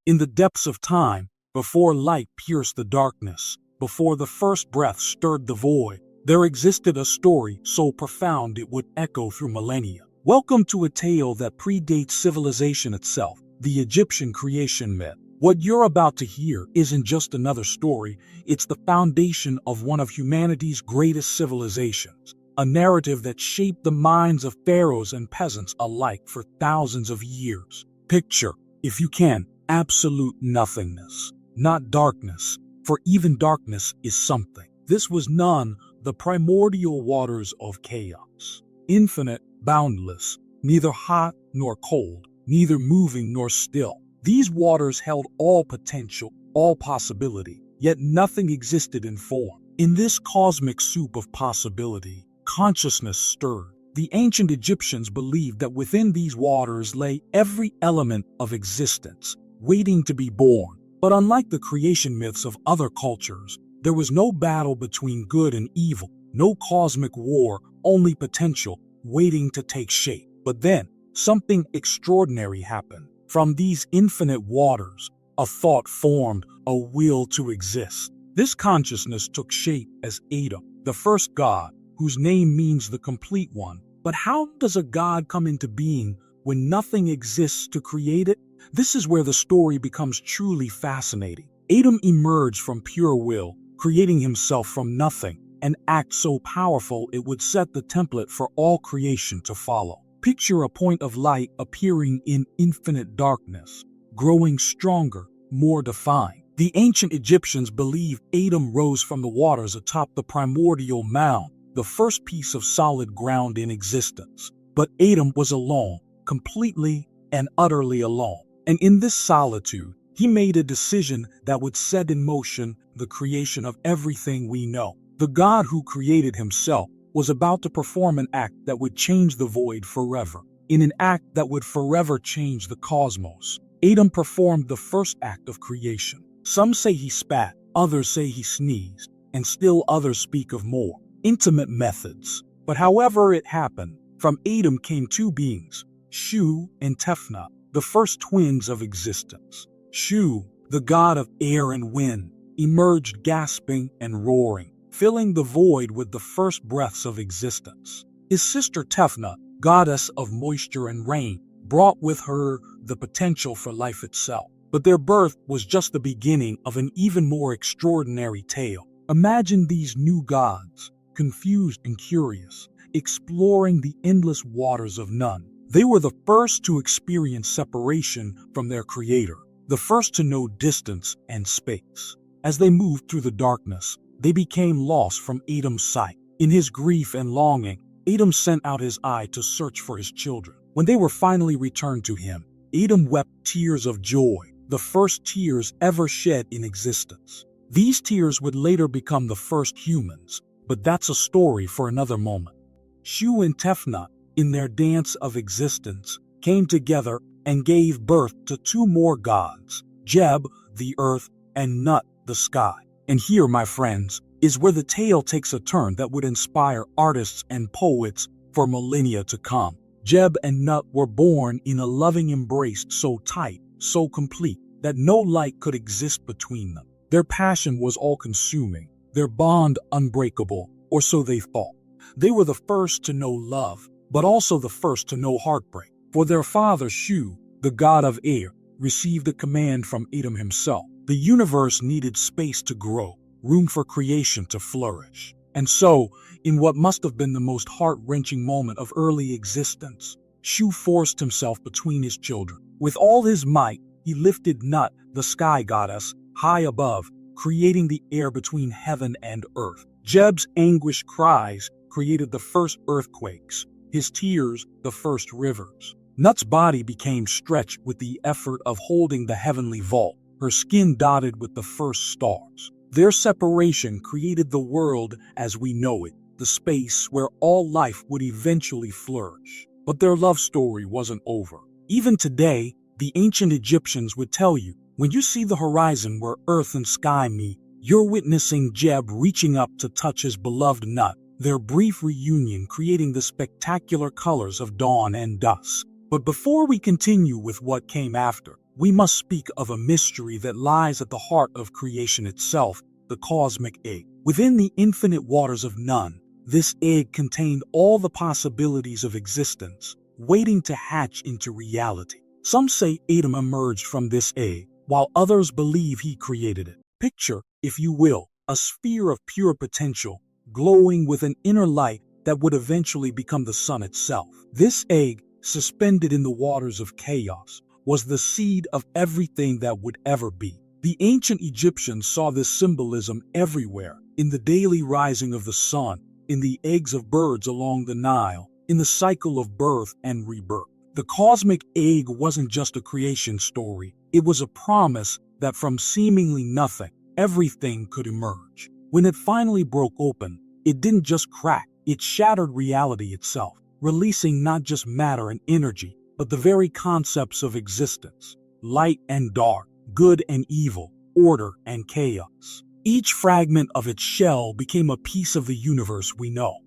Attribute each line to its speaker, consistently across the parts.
Speaker 1: In the depths of time, before light pierced the darkness, before the first breath stirred the void, there existed a story so profound it would echo through millennia. Welcome to a tale that predates civilization itself, the Egyptian creation myth. What you're about to hear isn't just another story, it's the foundation of one of humanity's greatest civilizations, a narrative that shaped the minds of pharaohs and peasants alike for thousands of years. Picture, if you can, absolute nothingness, not darkness, for even darkness is something. This was Nun, the primordial waters of chaos. Infinite, boundless, neither hot nor cold, neither moving nor still. These waters held all potential, all possibility, yet nothing existed in form. In this cosmic soup of possibility, consciousness stirred. The ancient Egyptians believed that within these waters lay every element of existence, waiting to be born. But unlike the creation myths of other cultures, there was no battle between good and evil, no cosmic war, only potential, waiting to take shape. But then, something extraordinary happened. From these infinite waters, a thought formed, a will to exist. This consciousness took shape as Atum, the first god, whose name means the complete one. But how does a god come into being when nothing exists to create it? This is where the story becomes truly fascinating. Atum emerged from pure will, creating himself from nothing, an act so powerful it would set the template for all creation to follow. Picture a point of light appearing in infinite darkness, growing stronger, more defined. The ancient Egyptians believed Atum rose from the waters atop the primordial mound, the first piece of solid ground in existence. But Atum was alone, completely and utterly alone. And in this solitude, he made a decision that would set in motion the creation of everything we know. The God who created himself was about to perform an act that would change the void forever. In an act that would forever change the cosmos, Atum performed the first act of creation. Some say he spat, others say he sneezed, and still others speak of more intimate methods. But however it happened, from Atum came two beings, Shu and Tefnut, the first twins of existence. Shu, the god of air and wind, emerged gasping and roaring, filling the void with the first breaths of existence. His sister Tefnut, goddess of moisture and rain, brought with her the potential for life itself. But their birth was just the beginning of an even more extraordinary tale. Imagine these new gods, confused and curious, exploring the endless waters of Nun. They were the first to experience separation from their creator, the first to know distance and space. As they moved through the darkness, they became lost from Atum's sight. In his grief and longing, Atum sent out his eye to search for his children. When they were finally returned to him, Atum wept tears of joy, the first tears ever shed in existence. These tears would later become the first humans, but that's a story for another moment. Shu and Tefnut, in their dance of existence, came together and gave birth to two more gods, Geb, the earth, and Nut, the sky. And here, my friends, is where the tale takes a turn that would inspire artists and poets for millennia to come. Geb and Nut were born in a loving embrace so tight, so complete, that no light could exist between them. Their passion was all-consuming, their bond unbreakable, or so they thought. They were the first to know love, but also the first to know heartbreak. For their father Shu, the god of air, received a command from Atum himself. The universe needed space to grow, room for creation to flourish. And so, in what must have been the most heart-wrenching moment of early existence, Shu forced himself between his children. With all his might, he lifted Nut, the sky goddess, high above, creating the air between heaven and earth. Geb's anguished cries created the first earthquakes, his tears the first rivers. Nut's body became stretched with the effort of holding the heavenly vault, her skin dotted with the first stars. Their separation created the world as we know it, the space where all life would eventually flourish. But their love story wasn't over. Even today, the ancient Egyptians would tell you, when you see the horizon where earth and sky meet, you're witnessing Geb reaching up to touch his beloved Nut, their brief reunion creating the spectacular colors of dawn and dusk. But before we continue with what came after, we must speak of a mystery that lies at the heart of creation itself, the cosmic egg. Within the infinite waters of Nun, this egg contained all the possibilities of existence, waiting to hatch into reality. Some say Atum emerged from this egg, while others believe he created it. Picture, if you will, a sphere of pure potential, glowing with an inner light that would eventually become the sun itself. This egg, suspended in the waters of chaos, was the seed of everything that would ever be. The ancient Egyptians saw this symbolism everywhere, in the daily rising of the sun, in the eggs of birds along the Nile, in the cycle of birth and rebirth. The cosmic egg wasn't just a creation story, it was a promise that from seemingly nothing, everything could emerge. When it finally broke open, it didn't just crack, it shattered reality itself, releasing not just matter and energy, but the very concepts of existence, light and dark, good and evil, order and chaos. Each fragment of its shell became a piece of the universe we know.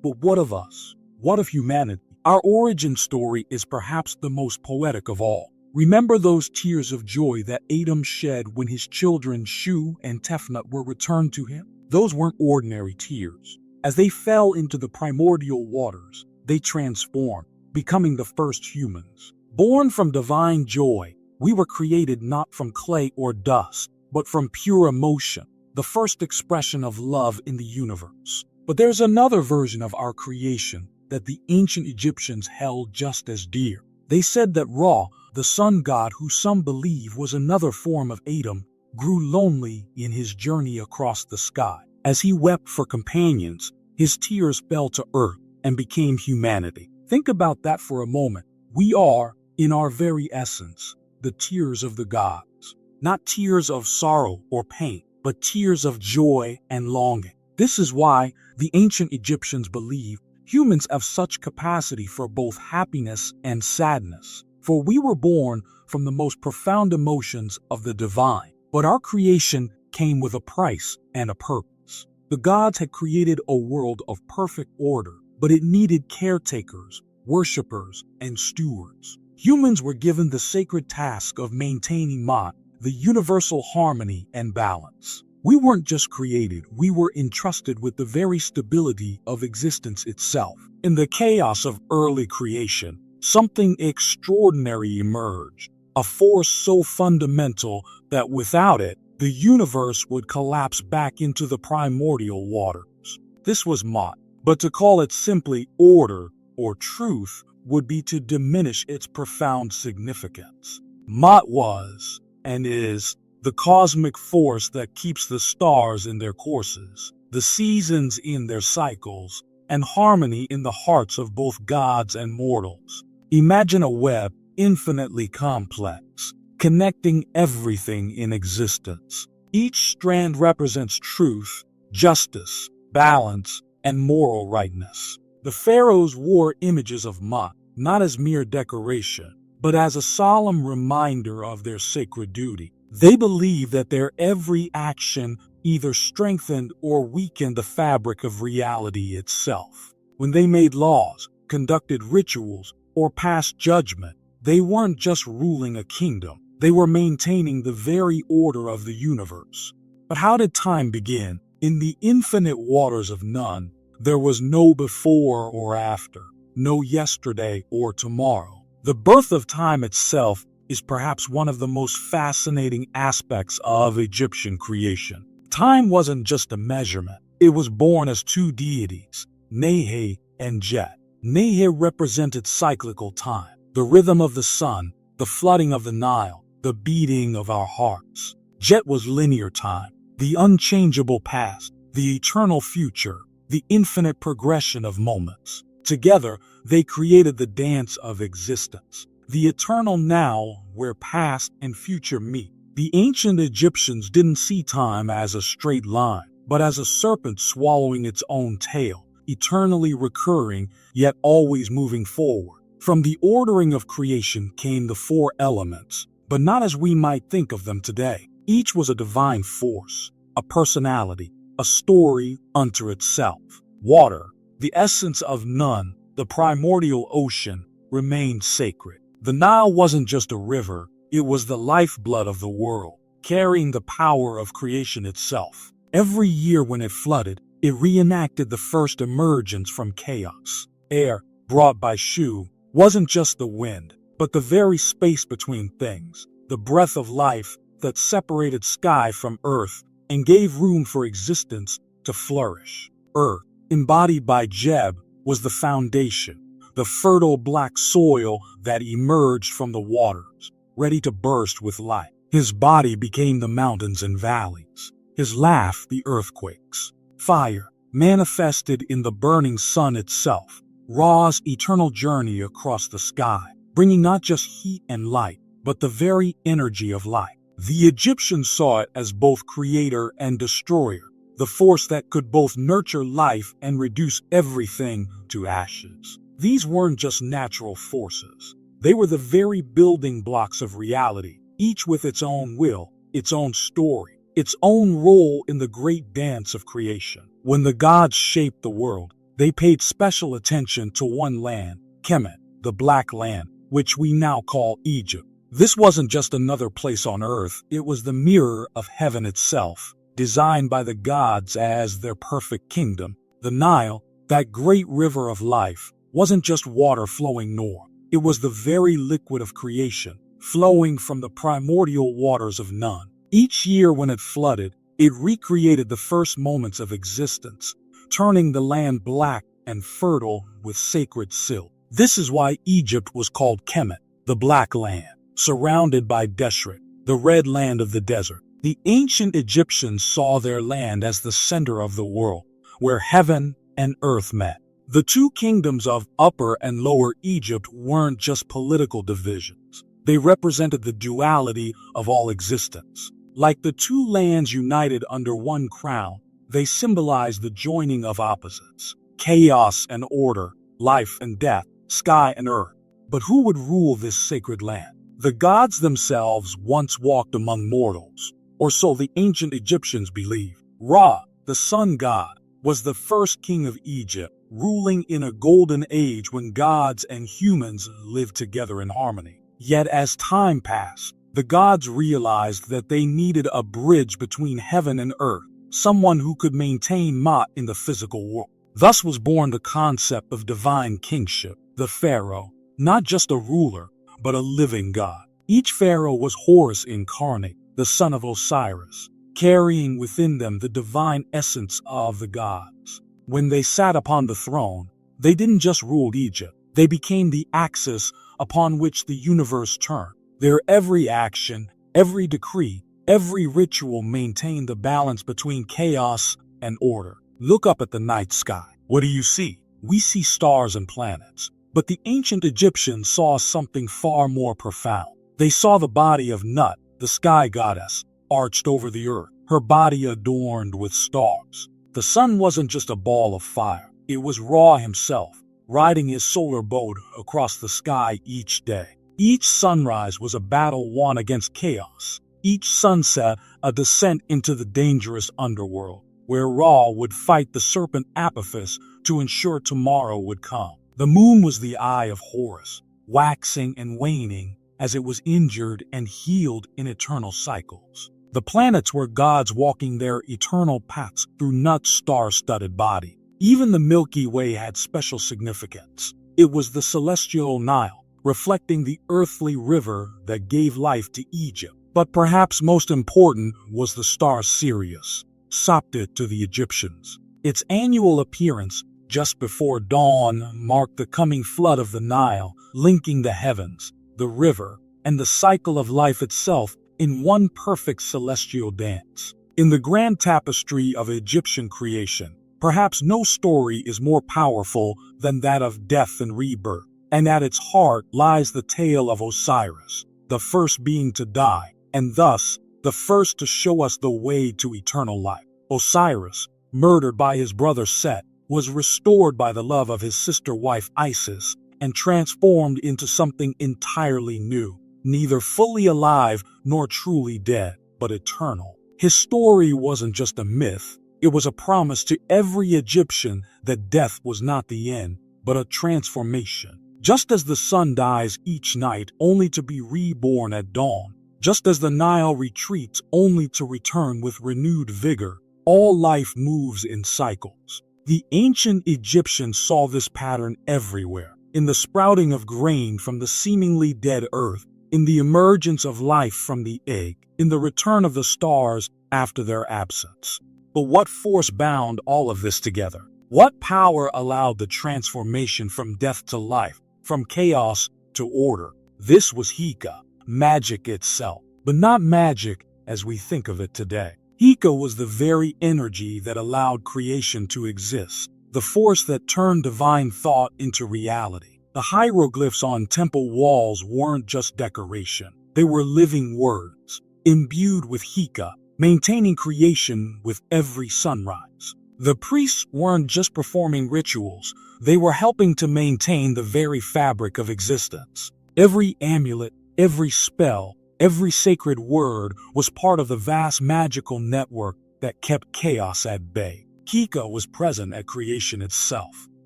Speaker 1: But what of us? What of humanity? Our origin story is perhaps the most poetic of all. Remember those tears of joy that Atum shed when his children Shu and Tefnut were returned to him? Those weren't ordinary tears. As they fell into the primordial waters, they transformed, becoming the first humans. Born from divine joy, we were created not from clay or dust, but from pure emotion, the first expression of love in the universe. But there's another version of our creation that the ancient Egyptians held just as dear. They said that Ra, the sun god who some believe was another form of Atum, grew lonely in his journey across the sky. As he wept for companions, his tears fell to earth and became humanity. Think about that for a moment. We are, in our very essence, the tears of the gods. Not tears of sorrow or pain, but tears of joy and longing. This is why the ancient Egyptians believed humans have such capacity for both happiness and sadness. For we were born from the most profound emotions of the divine. But our creation came with a price and a purpose. The gods had created a world of perfect order, but it needed caretakers, worshipers, and stewards. Humans were given the sacred task of maintaining Ma'at, the universal harmony and balance. We weren't just created, we were entrusted with the very stability of existence itself. In the chaos of early creation, something extraordinary emerged, a force so fundamental that without it, the universe would collapse back into the primordial waters. This was Ma'at, but to call it simply order or truth would be to diminish its profound significance. Ma'at was, and is, the cosmic force that keeps the stars in their courses, the seasons in their cycles, and harmony in the hearts of both gods and mortals. Imagine a web infinitely complex, connecting everything in existence. Each strand represents truth, justice, balance, and moral rightness. The pharaohs wore images of Ma'at, not as mere decoration, but as a solemn reminder of their sacred duty. They believed that their every action either strengthened or weakened the fabric of reality itself. When they made laws, conducted rituals, or passed judgment, they weren't just ruling a kingdom, they were maintaining the very order of the universe. But how did time begin? In the infinite waters of Nun, there was no before or after, no yesterday or tomorrow. The birth of time itself is perhaps one of the most fascinating aspects of Egyptian creation. Time wasn't just a measurement. It was born as two deities, Nehe and Jet. Nehe represented cyclical time, the rhythm of the sun, the flooding of the Nile, the beating of our hearts. Jet was linear time, the unchangeable past, the eternal future, the infinite progression of moments. Together, they created the dance of existence, the eternal now where past and future meet. The ancient Egyptians didn't see time as a straight line, but as a serpent swallowing its own tail, eternally recurring, yet always moving forward. From the ordering of creation came the four elements, but not as we might think of them today. Each was a divine force, a personality, a story unto itself. Water, the essence of Nun, the primordial ocean, remained sacred. The Nile wasn't just a river, It was the lifeblood of the world, carrying the power of creation itself. Every year when it flooded, it reenacted the first emergence from chaos. Air, brought by Shu, wasn't just the wind, but the very space between things, the breath of life that separated sky from earth and gave room for existence to flourish. Earth, embodied by Jeb, was the foundation, the fertile black soil that emerged from the waters, ready to burst with life. His body became the mountains and valleys, his laugh the earthquakes. Fire, manifested in the burning sun itself, Ra's eternal journey across the sky, bringing not just heat and light, but the very energy of life. The Egyptians saw it as both creator and destroyer, the force that could both nurture life and reduce everything to ashes. These weren't just natural forces. They were the very building blocks of reality, each with its own will, its own story, its own role in the great dance of creation. When the gods shaped the world, they paid special attention to one land, Kemet, the Black Land, which we now call Egypt. This wasn't just another place on earth, it was the mirror of heaven itself, designed by the gods as their perfect kingdom. The Nile, that great river of life, wasn't just water flowing north. It was the very liquid of creation, flowing from the primordial waters of Nun. Each year when it flooded, it recreated the first moments of existence, turning the land black and fertile with sacred silt. This is why Egypt was called Kemet, the Black Land, surrounded by Deshret, the red land of the desert. The ancient Egyptians saw their land as the center of the world, where heaven and earth met. The two kingdoms of Upper and Lower Egypt weren't just political divisions. They represented the duality of all existence. Like the two lands united under one crown, they symbolized the joining of opposites, chaos and order, life and death, sky and earth. But who would rule this sacred land? The gods themselves once walked among mortals, or so the ancient Egyptians believed. Ra, the sun god, was the first king of Egypt, ruling in a golden age when gods and humans lived together in harmony. Yet as time passed, the gods realized that they needed a bridge between heaven and earth, someone who could maintain Ma'at in the physical world. Thus was born the concept of divine kingship, the pharaoh, not just a ruler, but a living god. Each pharaoh was Horus incarnate, the son of Osiris, carrying within them the divine essence of the gods. When they sat upon the throne, they didn't just rule Egypt, they became the axis upon which the universe turned. Their every action, every decree, every ritual maintained the balance between chaos and order. Look up at the night sky. What do you see? We see stars and planets. But the ancient Egyptians saw something far more profound. They saw the body of Nut, the sky goddess, arched over the earth, her body adorned with stars. The sun wasn't just a ball of fire. It was Ra himself, riding his solar boat across the sky each day. Each sunrise was a battle won against chaos. Each sunset a descent into the dangerous underworld, where Ra would fight the serpent Apophis to ensure tomorrow would come. The moon was the eye of Horus, waxing and waning as it was injured and healed in eternal cycles. The planets were gods walking their eternal paths through Nut's star-studded body. Even the Milky Way had special significance. It was the celestial Nile, reflecting the earthly river that gave life to Egypt. But perhaps most important was the star Sirius, Sopdet to the Egyptians. Its annual appearance just before dawn marked the coming flood of the Nile, linking the heavens, the river, and the cycle of life itself in one perfect celestial dance. In the grand tapestry of Egyptian creation, perhaps no story is more powerful than that of death and rebirth, and at its heart lies the tale of Osiris, the first being to die, and thus the first to show us the way to eternal life. Osiris, murdered by his brother Set, was restored by the love of his sister wife Isis and transformed into something entirely new, neither fully alive nor truly dead, but eternal. His story wasn't just a myth, it was a promise to every Egyptian that death was not the end, but a transformation. Just as the sun dies each night only to be reborn at dawn, just as the Nile retreats only to return with renewed vigor, all life moves in cycles. The ancient Egyptians saw this pattern everywhere, in the sprouting of grain from the seemingly dead earth, in the emergence of life from the egg, in the return of the stars after their absence. But what force bound all of this together? What power allowed the transformation from death to life, from chaos to order? This was Heka, magic itself, but not magic as we think of it today. Heka was the very energy that allowed creation to exist, the force that turned divine thought into reality. The hieroglyphs on temple walls weren't just decoration, they were living words, imbued with Heka, maintaining creation with every sunrise. The priests weren't just performing rituals, they were helping to maintain the very fabric of existence. Every amulet, every spell, every sacred word was part of the vast magical network that kept chaos at bay. Heka was present at creation itself,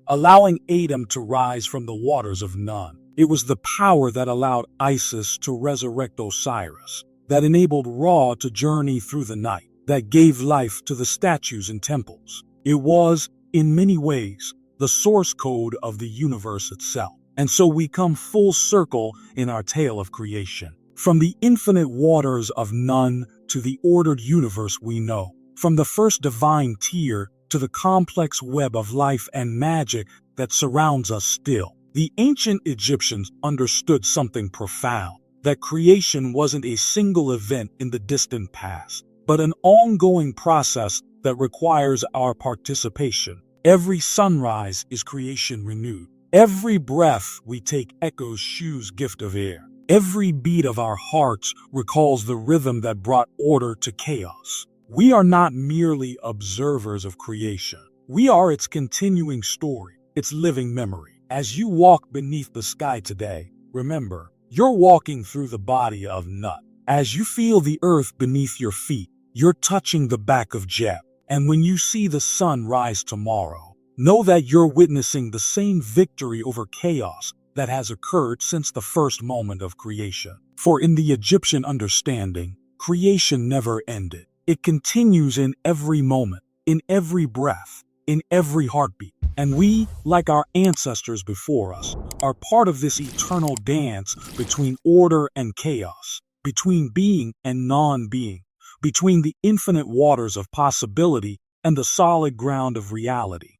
Speaker 1: allowing Atum to rise from the waters of Nun. It was the power that allowed Isis to resurrect Osiris, that enabled Ra to journey through the night, that gave life to the statues and temples. It was, in many ways, the source code of the universe itself. And so we come full circle in our tale of creation. From the infinite waters of Nun to the ordered universe we know, from the first divine tear to the complex web of life and magic that surrounds us still. The ancient Egyptians understood something profound, that creation wasn't a single event in the distant past, but an ongoing process that requires our participation. Every sunrise is creation renewed. Every breath we take echoes Shu's gift of air. Every beat of our hearts recalls the rhythm that brought order to chaos. We are not merely observers of creation. We are its continuing story, its living memory. As you walk beneath the sky today, remember, you're walking through the body of Nut. As you feel the earth beneath your feet, you're touching the back of Jeb. And when you see the sun rise tomorrow, know that you're witnessing the same victory over chaos that has occurred since the first moment of creation. For in the Egyptian understanding, creation never ended. It continues in every moment, in every breath, in every heartbeat. And we, like our ancestors before us, are part of this eternal dance between order and chaos, between being and non-being, between the infinite waters of possibility and the solid ground of reality.